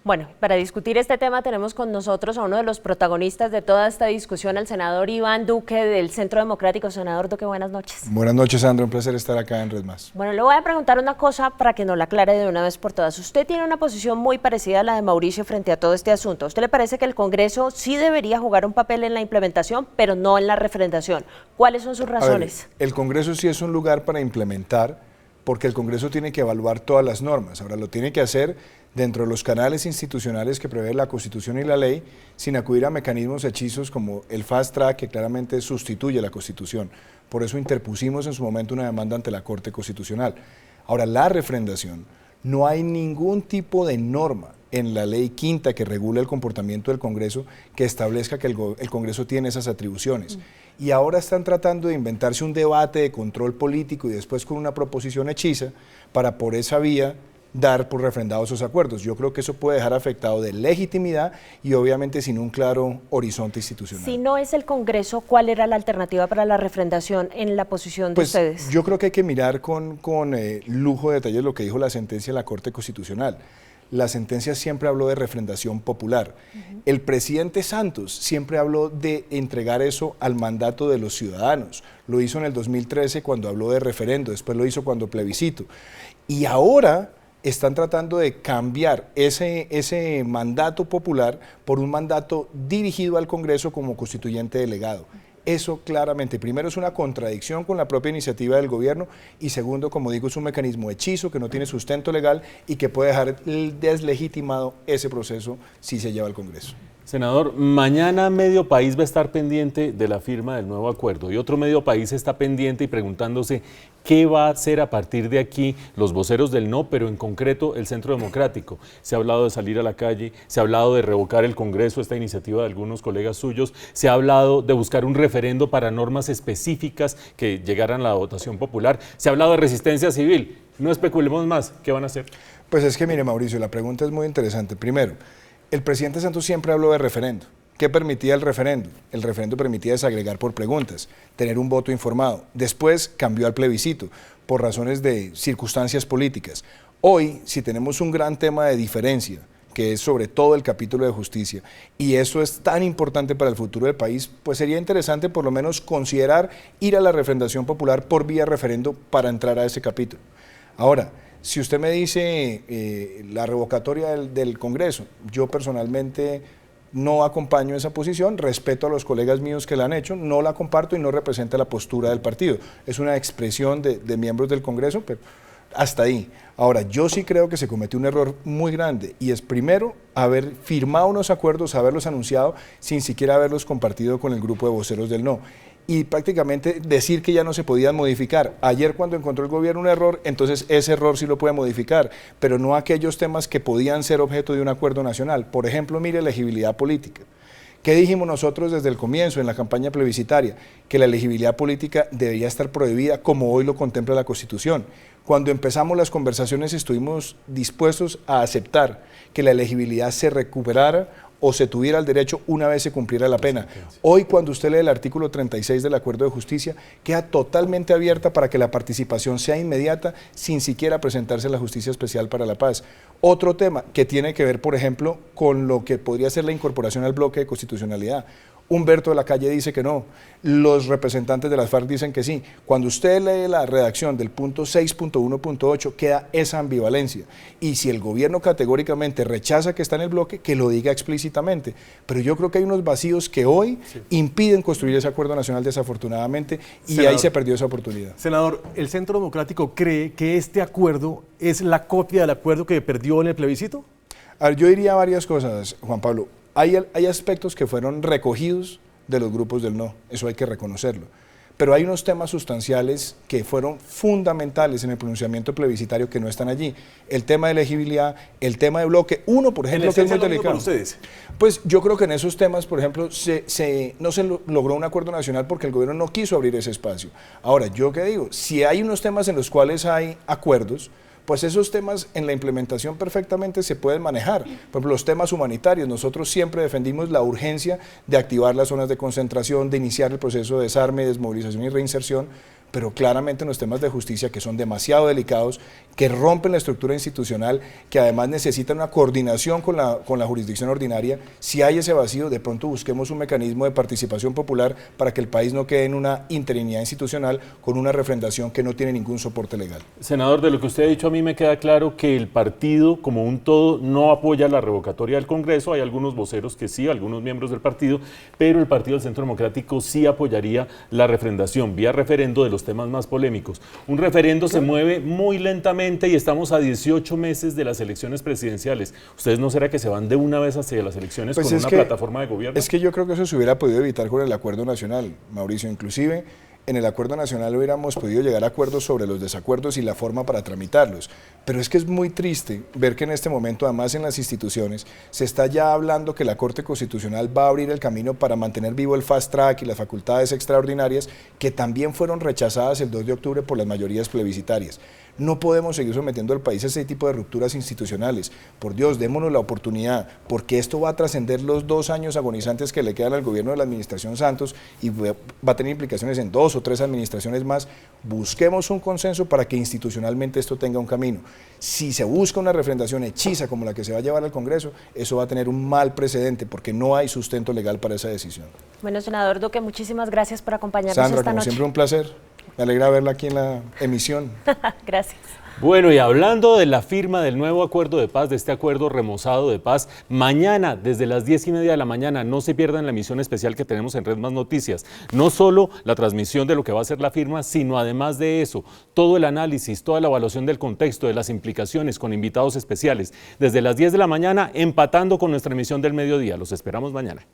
Bueno, para discutir este tema tenemos con nosotros a uno de los protagonistas de toda esta discusión, al senador Iván Duque del Centro Democrático. Senador Duque, buenas noches. Buenas noches, Sandra, un placer estar acá en Red Más. Bueno, le voy a preguntar una cosa para que nos la aclare de una vez por todas. Usted tiene una posición muy parecida a la de Mauricio frente a todo este asunto. ¿A usted le parece que el Congreso sí debería jugar un papel en la implementación, pero no en la refrendación? ¿Cuáles son sus razones? El Congreso sí es un lugar para implementar, porque el Congreso tiene que evaluar todas las normas. Ahora, lo tiene que hacer dentro de los canales institucionales que prevé la Constitución y la ley, sin acudir a mecanismos hechizos como el fast track, que claramente sustituye la Constitución. Por eso interpusimos en su momento una demanda ante la Corte Constitucional. Ahora, la refrendación, no hay ningún tipo de norma en la ley quinta que regula el comportamiento del Congreso que establezca que el Congreso tiene esas atribuciones. Y ahora están tratando de inventarse un debate de control político y después con una proposición hechiza para por esa vía dar por refrendados esos acuerdos. Yo creo que eso puede dejar afectado de legitimidad y obviamente sin un claro horizonte institucional. Si no es el Congreso, ¿cuál era la alternativa para la refrendación en la posición de ustedes? Yo creo que hay que mirar con lujo de detalles lo que dijo la sentencia de la Corte Constitucional. La sentencia siempre habló de refrendación popular. El presidente Santos siempre habló de entregar eso al mandato de los ciudadanos. Lo hizo en el 2013 cuando habló de referendo, después lo hizo cuando plebiscito. Y ahora están tratando de cambiar ese mandato popular por un mandato dirigido al Congreso como constituyente delegado. Eso claramente, primero, es una contradicción con la propia iniciativa del gobierno y segundo, como digo, es un mecanismo hechizo que no tiene sustento legal y que puede dejar deslegitimado ese proceso si se lleva al Congreso. Senador, mañana medio país va a estar pendiente de la firma del nuevo acuerdo y otro medio país está pendiente y preguntándose qué va a hacer a partir de aquí los voceros del no, pero en concreto el Centro Democrático. Se ha hablado de salir a la calle, se ha hablado de revocar el Congreso, esta iniciativa de algunos colegas suyos, se ha hablado de buscar un referendo para normas específicas que llegaran a la votación popular, se ha hablado de resistencia civil. No especulemos más, ¿qué van a hacer? Pues es que mire, Mauricio, la pregunta es muy interesante. Primero, el presidente Santos siempre habló de referendo. ¿Qué permitía el referendo? El referendo permitía desagregar por preguntas, tener un voto informado. Después cambió al plebiscito por razones de circunstancias políticas. Hoy, si tenemos un gran tema de diferencia, que es sobre todo el capítulo de justicia, y eso es tan importante para el futuro del país, pues sería interesante por lo menos considerar ir a la refrendación popular por vía referendo para entrar a ese capítulo. Ahora, si usted me dice la revocatoria del Congreso, yo personalmente no acompaño esa posición, respeto a los colegas míos que la han hecho, no la comparto y no representa la postura del partido. Es una expresión de miembros del Congreso, pero hasta ahí. Ahora, yo sí creo que se cometió un error muy grande y es primero haber firmado unos acuerdos, haberlos anunciado sin siquiera haberlos compartido con el grupo de voceros del no. Y prácticamente decir que ya no se podían modificar. Ayer cuando encontró el gobierno un error, entonces ese error sí lo puede modificar, pero no aquellos temas que podían ser objeto de un acuerdo nacional. Por ejemplo, mire, elegibilidad política. ¿Qué dijimos nosotros desde el comienzo en la campaña plebiscitaria? Que la elegibilidad política debería estar prohibida como hoy lo contempla la Constitución. Cuando empezamos las conversaciones estuvimos dispuestos a aceptar que la elegibilidad se recuperara o se tuviera el derecho una vez se cumpliera la pena. Hoy, cuando usted lee el artículo 36 del Acuerdo de Justicia, queda totalmente abierta para que la participación sea inmediata sin siquiera presentarse a la Justicia Especial para la Paz. Otro tema que tiene que ver, por ejemplo, con lo que podría ser la incorporación al bloque de constitucionalidad. Humberto de la Calle dice que no, los representantes de las FARC dicen que sí. Cuando usted lee la redacción del punto 6.1.8 queda esa ambivalencia y si el gobierno categóricamente rechaza que está en el bloque, que lo diga explícitamente, pero yo creo que hay unos vacíos que hoy impiden construir ese acuerdo nacional desafortunadamente y senador, ahí se perdió esa oportunidad. Senador, ¿el Centro Democrático cree que este acuerdo es la copia del acuerdo que perdió en el plebiscito? A ver, yo diría varias cosas, Juan Pablo. Hay aspectos que fueron recogidos de los grupos del no, eso hay que reconocerlo. Pero hay unos temas sustanciales que fueron fundamentales en el pronunciamiento plebiscitario que no están allí. El tema de elegibilidad, el tema de bloque, uno, por ejemplo, que es muy delicado. ¿Para ustedes? Pues yo creo que en esos temas, por ejemplo, no se logró un acuerdo nacional porque el gobierno no quiso abrir ese espacio. Ahora, ¿yo qué digo? Si hay unos temas en los cuales hay acuerdos, pues esos temas en la implementación perfectamente se pueden manejar. Por ejemplo, los temas humanitarios, nosotros siempre defendimos la urgencia de activar las zonas de concentración, de iniciar el proceso de desarme, desmovilización y reinserción, pero claramente en los temas de justicia que son demasiado delicados, que rompen la estructura institucional, que además necesitan una coordinación con la jurisdicción ordinaria. Si hay ese vacío, de pronto busquemos un mecanismo de participación popular para que el país no quede en una interinidad institucional con una refrendación que no tiene ningún soporte legal. Senador, de lo que usted ha dicho a mí me queda claro que el partido como un todo no apoya la revocatoria del Congreso. Hay algunos voceros que sí, algunos miembros del partido, pero el Partido del Centro Democrático sí apoyaría la refrendación vía referendo de los temas más polémicos. Un referendo se mueve muy lentamente y estamos a 18 meses de las elecciones presidenciales. ¿Ustedes no será que se van de una vez hacia las elecciones con una plataforma de gobierno? Es que yo creo que eso se hubiera podido evitar con el acuerdo nacional, Mauricio. Inclusive en el acuerdo nacional hubiéramos podido llegar a acuerdos sobre los desacuerdos y la forma para tramitarlos. Pero es que es muy triste ver que en este momento, además en las instituciones, se está ya hablando que la Corte Constitucional va a abrir el camino para mantener vivo el fast track y las facultades extraordinarias que también fueron rechazadas el 2 de octubre por las mayorías plebiscitarias. No podemos seguir sometiendo al país a ese tipo de rupturas institucionales. Por Dios, démonos la oportunidad, porque esto va a trascender los 2 años agonizantes que le quedan al gobierno de la administración Santos y va a tener implicaciones en 2 o 3 administraciones más. Busquemos un consenso para que institucionalmente esto tenga un camino. Si se busca una refrendación hechiza como la que se va a llevar al Congreso, eso va a tener un mal precedente porque no hay sustento legal para esa decisión. Bueno, senador Duque, muchísimas gracias por acompañarnos Sandra, esta como noche. siempre un placer. Me alegra verla aquí en la emisión. Gracias. Bueno, y hablando de la firma del nuevo acuerdo de paz, de este acuerdo remozado de paz, mañana desde las 10:30 de la mañana no se pierdan la emisión especial que tenemos en Red Más Noticias. No solo la transmisión de lo que va a ser la firma, sino además de eso, todo el análisis, toda la evaluación del contexto, de las implicaciones con invitados especiales. Desde las 10 de la mañana, empatando con nuestra emisión del mediodía. Los esperamos mañana.